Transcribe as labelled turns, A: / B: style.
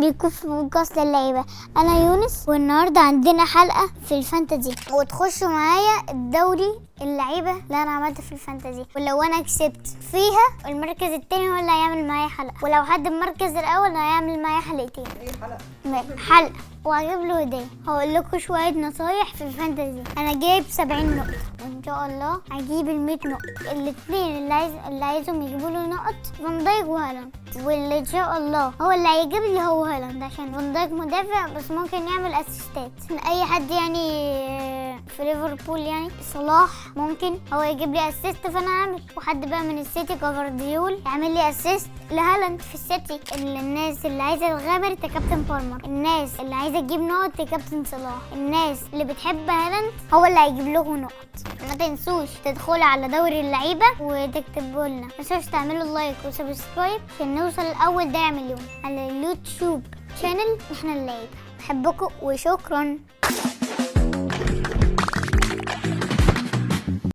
A: بيكون في بودكاست اللعيبة. أنا يونس، والنهاردة عندنا حلقة في الفانتازي، وتخشوا معايا الدوري اللعيبة اللي أنا عملته في الفانتازي، ولو أنا كسبت فيها المركز التاني هو اللي هيعمل معايا حلقة، ولو حد المركز الأول هيعمل معايا حلقتين.
B: ايه حلقة؟
A: حلقة وهجيب له هدية. هقول لكم شوية نصايح في الفانتازي. أنا جايب 70 نقطة، وإن شاء الله هجيب 100 نقطة. الاثنين اللي عايزهم يجيبوا له نقط فان دايك وهالاند، واللي إن شاء الله هو اللي هيجيب لي هو هالاند، عشان فان دايك مدافع بس ممكن يعمل اسيستات. أي حد يعني في ليفربول يعني صلاح ممكن هو يجيب لي اسيست فانا اعمل، وحد بقى من السيتي كفارديول يعمل لي اسيست لهالاند في السيتي. الناس اللي عايزه تغامر تكابتن بالمر، الناس اللي عايزه تجيب نقط تكابتن صلاح، الناس اللي بتحب هالاند هو اللي هيجيب له نقط. ما تنسوش تدخلوا على دوري اللعيبه وتكتبوا لنا، ما تنسوش تعملوا لايك وسبسكرايب عشان نوصل لاول داعم مليون على اليوتيوب شانل احنا اللعيبه. بحبكم وشكرا.